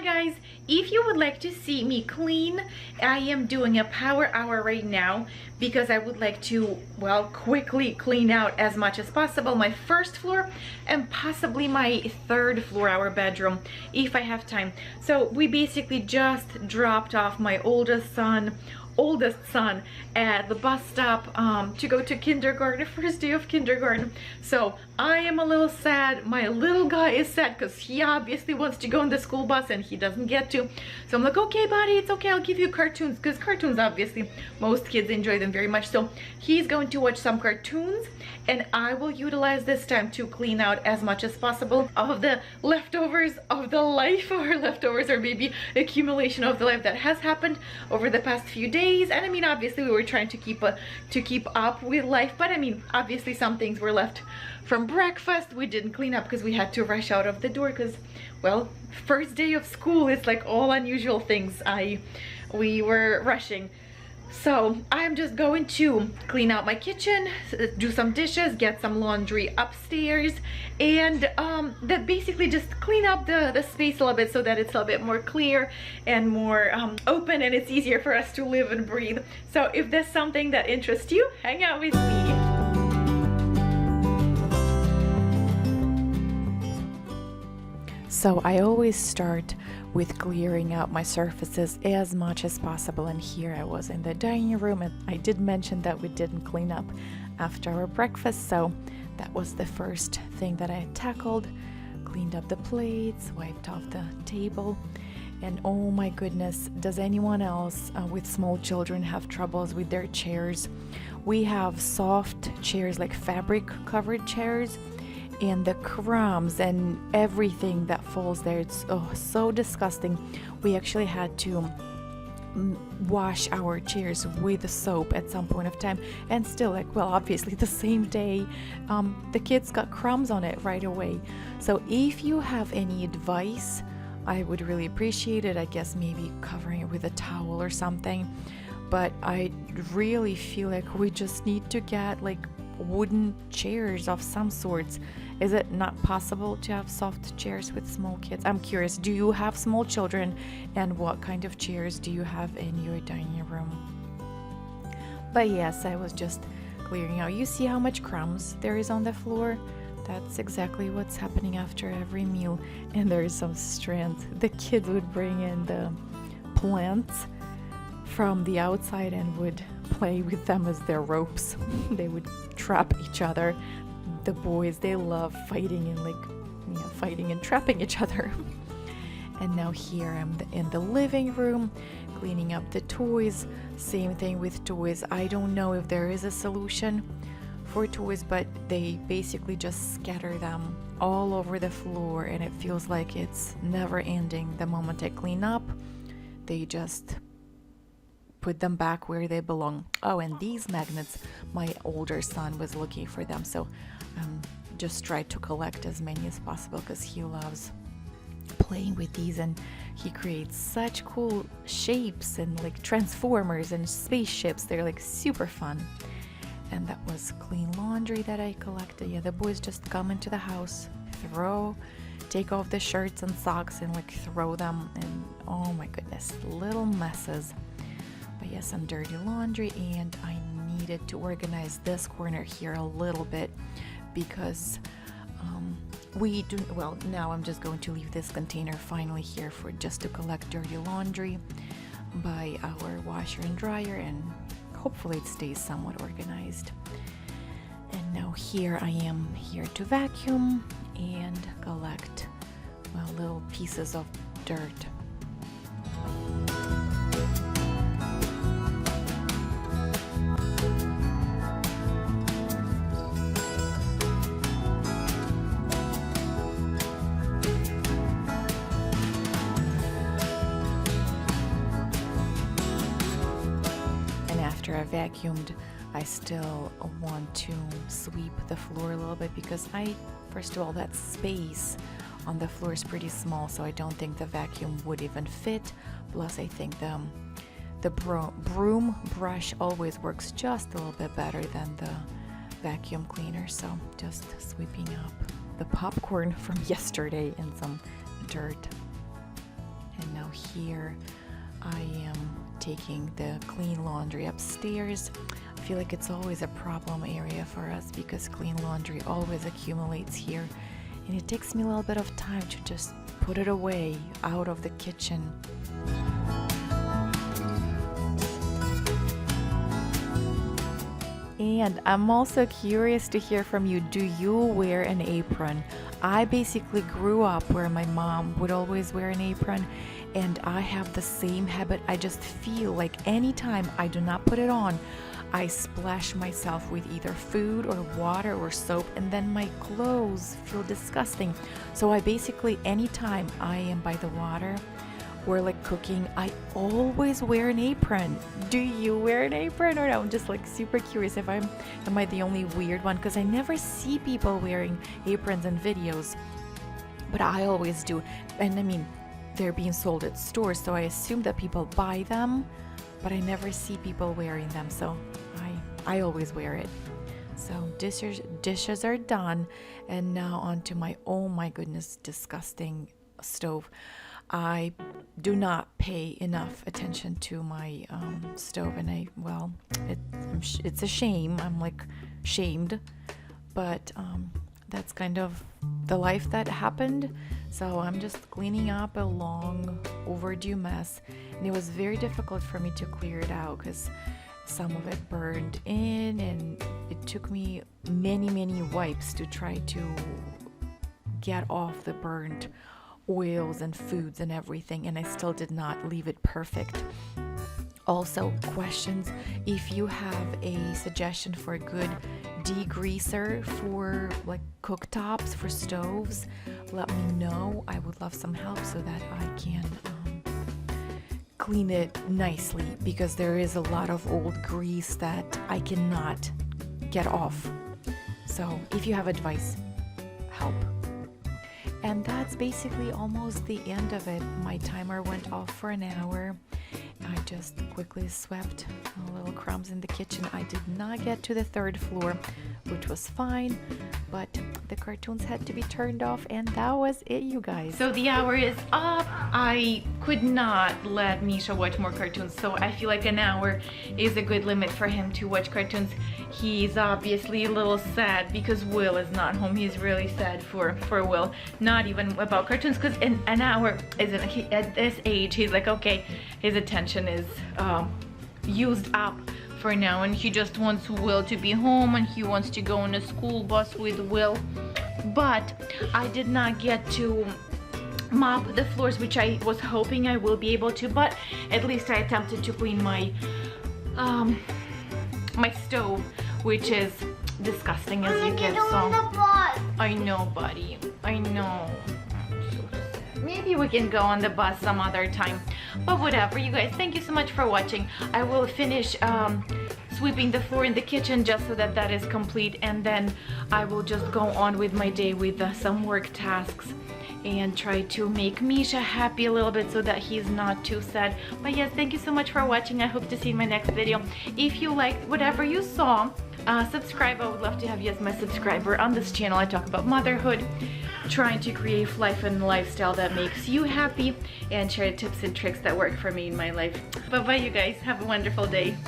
Hi guys, if you would like to see me clean, I am doing a power hour right now because I would like to, well, quickly clean out as much as possible my first floor and possibly my third floor, our bedroom, if I have time. So we basically just dropped off my oldest son at the bus stop to go to kindergarten, first day of kindergarten. So I am a little sad. My little guy is sad because he obviously wants to go on the school bus and he doesn't get to. So I'm like, okay buddy, it's okay, I'll give you cartoons, because cartoons obviously most kids enjoy them very much. So he's going to watch some cartoons and I will utilize this time to clean out as much as possible of the leftovers of the life, or leftovers, or maybe accumulation of the life that has happened over the past few days. And I mean, obviously we were trying to keep up with life, but I mean, obviously some things were left from breakfast we didn't clean up because we had to rush out of the door because, well, first day of school, it's like all unusual things. We were rushing. So I'm just going to clean out my kitchen, do some dishes, get some laundry upstairs, and basically just clean up the space a little bit so that it's a little bit more clear and more open, and it's easier for us to live and breathe. So if there's something that interests you, hang out with me. So I always start with clearing out my surfaces as much as possible, and here I was in the dining room and I did mention that we didn't clean up after our breakfast, so that was the first thing that I tackled. Cleaned up the plates, wiped off the table, and oh my goodness, does anyone else with small children have troubles with their chairs? We have soft chairs, like fabric covered chairs, and the crumbs and everything that falls there, it's so disgusting. We actually had to wash our chairs with soap at some point of time, and still, like, well, obviously the same day the kids got crumbs on it right away. So if you have any advice, I would really appreciate it. I guess maybe covering it with a towel or something, but I really feel like we just need to get like wooden chairs of some sorts. Is it not possible to have soft chairs with small kids? I'm curious, do you have small children, and what kind of chairs do you have in your dining room? But yes, I was just clearing out. You see how much crumbs there is on the floor? That's exactly what's happening after every meal. And there is some strands. The kids would bring in the plants from the outside and would play with them as their ropes. They would trap each other. The boys, they love fighting and fighting and trapping each other. And now here I'm in the living room cleaning up the toys. Same thing with toys. I don't know if there is a solution for toys, but they basically just scatter them all over the floor and it feels like it's never ending. The moment I clean up, they just put them back where they belong. Oh, and these magnets, my older son was looking for them, so just tried to collect as many as possible because he loves playing with these, and he creates such cool shapes and like transformers and spaceships. They're like super fun. And that was clean laundry that I collected. Yeah, the boys just come into the house, take off the shirts and socks and like throw them, and oh my goodness, little messes. But yes, some dirty laundry, and I needed to organize this corner here a little bit because now I'm just going to leave this container finally here for just to collect dirty laundry by our washer and dryer, and hopefully it stays somewhat organized. And now here I am here to vacuum and collect, well, little pieces of dirt. After I vacuumed, I still want to sweep the floor a little bit because first of all, that space on the floor is pretty small, so I don't think the vacuum would even fit. Plus, I think the broom brush always works just a little bit better than the vacuum cleaner. So just sweeping up the popcorn from yesterday and some dirt. now here I am taking the clean laundry upstairs. I feel like it's always a problem area for us because clean laundry always accumulates here, and it takes me a little bit of time to just put it away out of the kitchen. And I'm also curious to hear from you. Do you wear an apron? I basically grew up where my mom would always wear an apron, and I have the same habit. I just feel like anytime I do not put it on, I splash myself with either food or water or soap, and then my clothes feel disgusting. So I basically, anytime I am by the water or like cooking, I always wear an apron. Do you wear an apron or no? I'm just like super curious if am I the only weird one, because I never see people wearing aprons in videos, but I always do. And I mean, they're being sold at stores, so I assume that people buy them, but I never see people wearing them, so I always wear it. So dishes are done, and now onto my, oh my goodness, disgusting stove. I do not pay enough attention to my stove, and it's a shame. I'm like shamed, but that's kind of the life that happened. So I'm just cleaning up a long overdue mess, and it was very difficult for me to clear it out because some of it burned in, and it took me many wipes to try to get off the burnt oils and foods and everything, and I still did not leave it perfect. Also, questions: if you have a suggestion for a good degreaser for like cooktops, for stoves, let me know. I would love some help so that I can clean it nicely, because there is a lot of old grease that I cannot get off. So if you have advice, help. And that's basically almost the end of it. My timer went off for an hour. I just quickly swept little crumbs in the kitchen. I did not get to the third floor, which was fine, but the cartoons had to be turned off, and that was it, you guys. So the hour is up. I could not let Misha watch more cartoons, so I feel like an hour is a good limit for him to watch cartoons. He's obviously a little sad because Will is not home. He's really sad for Will, not even about cartoons, because in an hour isn't, at this age he's like, okay, his attention is used up for now, and he just wants Will to be home, and he wants to go on a school bus with Will. But I did not get to mop the floors, which I was hoping I will be able to, but at least I attempted to clean my my stove, which is disgusting as you can. So I know, buddy, I know. Maybe we can go on the bus some other time, but whatever. You guys, thank you so much for watching. I will finish sweeping the floor in the kitchen just so that that is complete, and then I will just go on with my day with some work tasks and try to make Misha happy a little bit so that he's not too sad. But yes, thank you so much for watching. I hope to see you in my next video. If you liked whatever you saw, subscribe. I would love to have you as my subscriber. On this channel I talk about motherhood, trying to create life and lifestyle that makes you happy, and share tips and tricks that work for me in my life. Bye bye, you guys. Have a wonderful day.